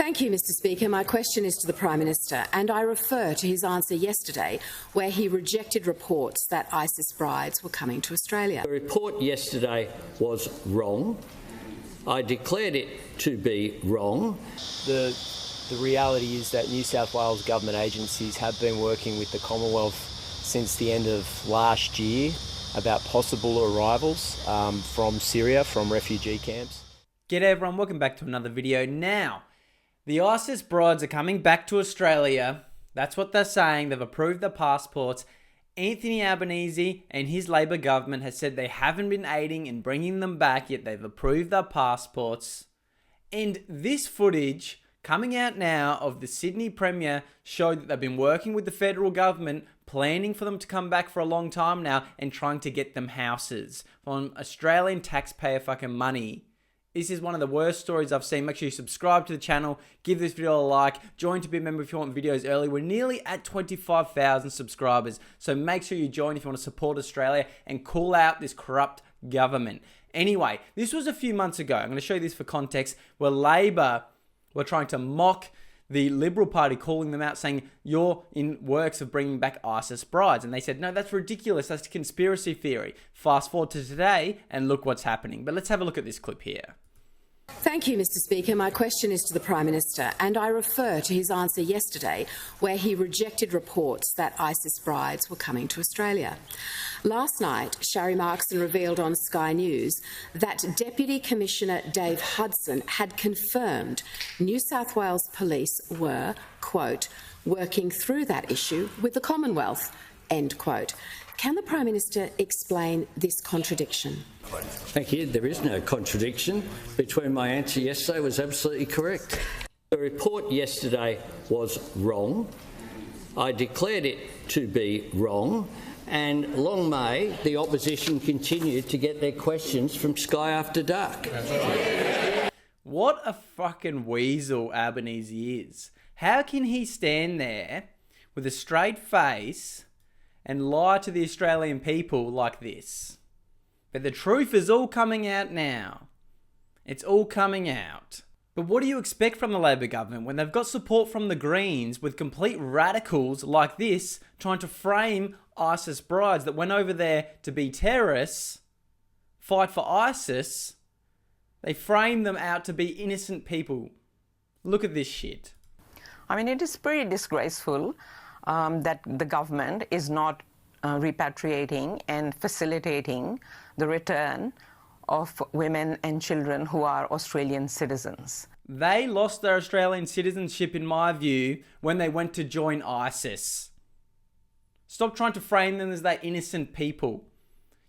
Thank you, Mr Speaker. My question is to the Prime Minister, and I refer to his answer yesterday where he rejected reports that ISIS brides were coming to Australia. The report yesterday was wrong. I declared it to be wrong. The reality is that New South Wales government agencies have been working with the Commonwealth since the end of last year about possible arrivals from Syria, from refugee camps. G'day everyone, welcome back to another video. Now, the ISIS brides are coming back to Australia. That's what they're saying. They've approved their passports. Anthony Albanese and his Labor government has said they haven't been aiding in bringing them back, yet they've approved their passports. And this footage coming out now of the Sydney Premier showed that they've been working with the federal government, planning for them to come back for a long time now and trying to get them houses on Australian taxpayer fucking money. This is one of the worst stories I've seen. Make sure you subscribe to the channel, give this video a like, join to be a member if you want videos early. We're nearly at 25,000 subscribers, so make sure you join if you want to support Australia and call out this corrupt government. Anyway, this was a few months ago. I'm going to show you this for context, where Labor were trying to mock the Liberal Party, calling them out, saying, you're in works of bringing back ISIS brides. And they said, no, that's ridiculous. That's a conspiracy theory. Fast forward to today, and look what's happening. But let's have a look at this clip here. Thank you, Mr Speaker. My question is to the Prime Minister, and I refer to his answer yesterday where he rejected reports that ISIS brides were coming to Australia. Last night, Sharri Markson revealed on Sky News that Deputy Commissioner Dave Hudson had confirmed New South Wales Police were, quote, working through that issue with the Commonwealth, end quote. Can the Prime Minister explain this contradiction? Thank you. There is no contradiction between my answer yesterday was absolutely correct. The report yesterday was wrong. I declared it to be wrong, and long may the opposition continue to get their questions from Sky After Dark. What a fucking weasel Albanese is. How can he stand there with a straight face and lie to the Australian people like this? But the truth is all coming out now. It's all coming out. But what do you expect from the Labor government when they've got support from the Greens with complete radicals like this trying to frame ISIS brides that went over there to be terrorists, fight for ISIS? They frame them out to be innocent people. Look at this shit. I mean, it is pretty disgraceful that the government is not repatriating and facilitating the return of women and children who are Australian citizens. They lost their Australian citizenship, in my view, when they went to join ISIS. Stop trying to frame them as that innocent people.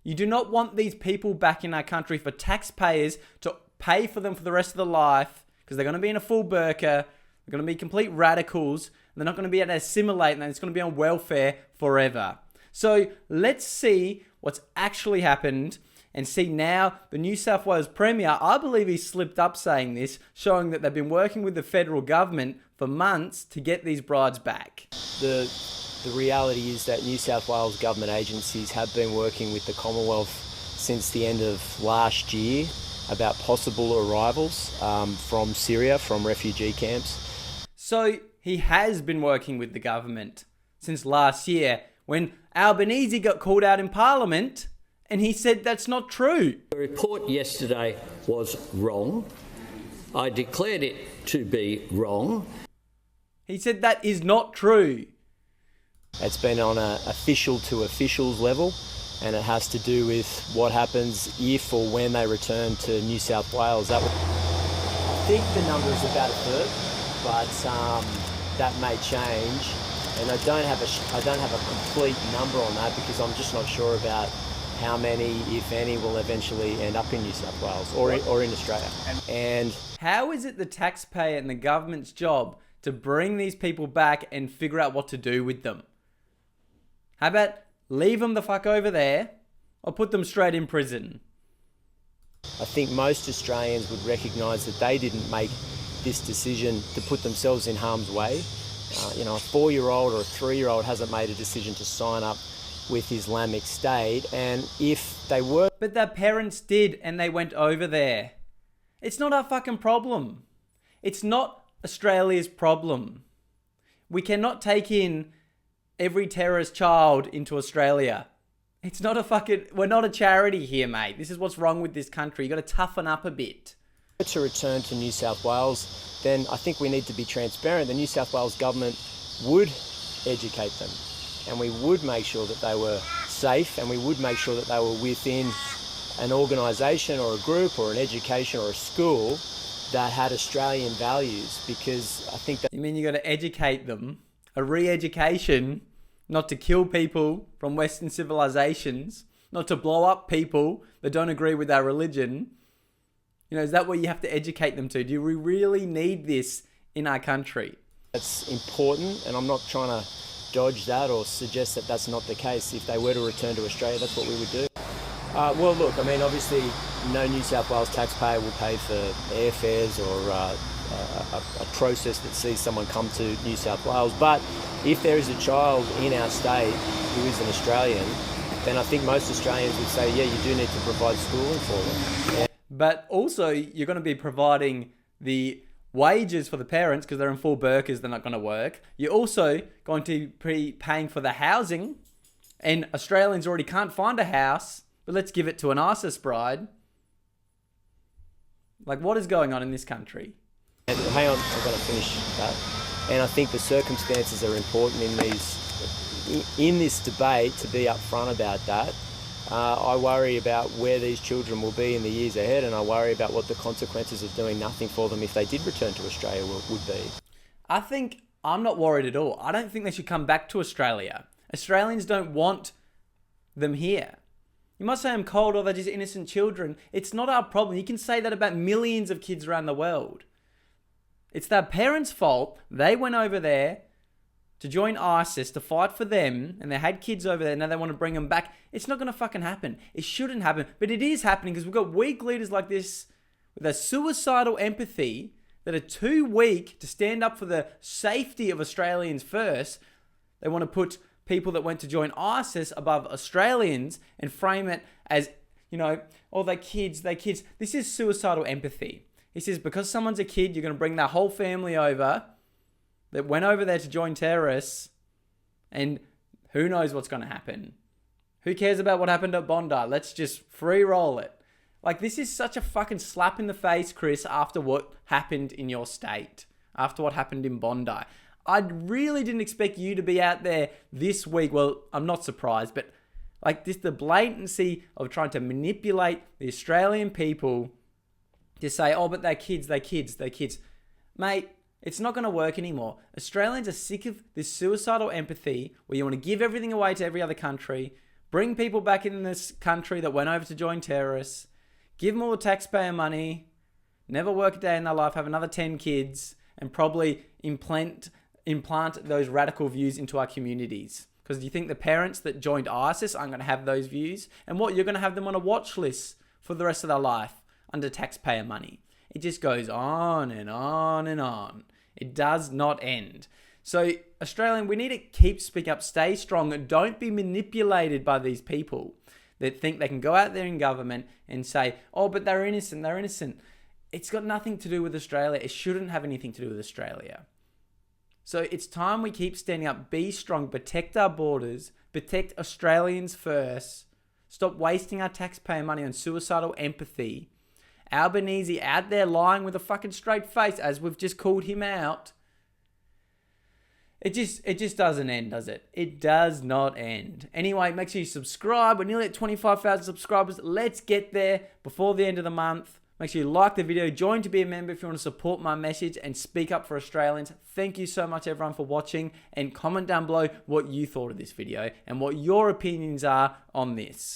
You do not want these people back in our country for taxpayers to pay for them for the rest of their life, because they're going to be in a full burqa, they're going to be complete radicals, they're not going to be able to assimilate, and it's going to be on welfare forever. So let's see what's actually happened and see now the New South Wales Premier, I believe he slipped up saying this, showing that they've been working with the federal government for months to get these brides back. The reality is that New South Wales government agencies have been working with the Commonwealth since the end of last year about possible arrivals from Syria, from refugee camps. So he has been working with the government since last year when Albanese got called out in Parliament and he said that's not true. The report yesterday was wrong. I declared it to be wrong. He said that is not true. It's been on an official to officials level, and it has to do with what happens if or when they return to New South Wales. I think the number is about a third, but that may change. And I don't have a complete number on that because I'm just not sure about how many, if any, will eventually end up in New South Wales or in Australia. And how is it the taxpayer and the government's job to bring these people back and figure out what to do with them? How about leave them the fuck over there or put them straight in prison? I think most Australians would recognise that they didn't make this decision to put themselves in harm's way. A 4-year-old or a 3-year-old hasn't made a decision to sign up with Islamic State, and if they were... But their parents did, and they went over there. It's not our fucking problem. It's not Australia's problem. We cannot take in every terrorist child into Australia. It's not a fucking... We're not a charity here, mate. This is what's wrong with this country. You got to toughen up a bit. To return to New South Wales, then I think we need to be transparent. The New South Wales government would educate them, and we would make sure that they were safe, and we would make sure that they were within an organisation or a group or an education or a school that had Australian values, because I think that... You mean you got to educate them? A re-education, not to kill people from Western civilizations, not to blow up people that don't agree with our religion. You know, is that what you have to educate them to? Do we really need this in our country? That's important, and I'm not trying to dodge that or suggest that that's not the case. If they were to return to Australia, that's what we would do. Well, look, I mean, obviously, no New South Wales taxpayer will pay for airfares or a process that sees someone come to New South Wales. But if there is a child in our state who is an Australian, then I think most Australians would say, yeah, you do need to provide schooling for them. Yeah. But also, you're going to be providing the wages for the parents because they're in full burqas, they're not going to work. You're also going to be paying for the housing, and Australians already can't find a house, but let's give it to an ISIS bride. Like, what is going on in this country? And hang on, I've got to finish that. And I think the circumstances are important in this debate to be upfront about that. I worry about where these children will be in the years ahead, and I worry about what the consequences of doing nothing for them if they did return to Australia would be. I'm not worried at all. I don't think they should come back to Australia. Australians don't want them here. You must say I'm cold or they're just innocent children. It's not our problem. You can say that about millions of kids around the world. It's their parents' fault. They went over there to join ISIS, to fight for them, and they had kids over there, now they want to bring them back. It's not going to fucking happen. It shouldn't happen, but it is happening because we've got weak leaders like this with a suicidal empathy that are too weak to stand up for the safety of Australians first. They want to put people that went to join ISIS above Australians and frame it as, you know, oh, they're kids. This is suicidal empathy. This is because someone's a kid, you're going to bring their whole family over that went over there to join terrorists, and who knows what's going to happen. Who cares about what happened at Bondi? Let's just free roll it. Like, this is such a fucking slap in the face, Chris, after what happened in your state, after what happened in Bondi. I really didn't expect you to be out there this week. Well, I'm not surprised, but like this, the blatancy of trying to manipulate the Australian people to say, oh, but they're kids. Mate, it's not going to work anymore. Australians are sick of this suicidal empathy where you want to give everything away to every other country, bring people back in this country that went over to join terrorists, give them all the taxpayer money, never work a day in their life, have another 10 kids, and probably implant those radical views into our communities. Because do you think the parents that joined ISIS aren't going to have those views? And what, you're going to have them on a watch list for the rest of their life under taxpayer money? It just goes on and on and on. It does not end. So, Australian, we need to keep speaking up, stay strong, and don't be manipulated by these people that think they can go out there in government and say, oh, but they're innocent. It's got nothing to do with Australia. It shouldn't have anything to do with Australia. So it's time we keep standing up, be strong, protect our borders, protect Australians first, stop wasting our taxpayer money on suicidal empathy. Albanese out there lying with a fucking straight face, as we've just called him out. It just doesn't end, does it? It does not end. Anyway, make sure you subscribe. We're nearly at 25,000 subscribers. Let's get there before the end of the month. Make sure you like the video, join to be a member if you want to support my message and speak up for Australians. Thank you so much, everyone, for watching, and comment down below what you thought of this video and what your opinions are on this.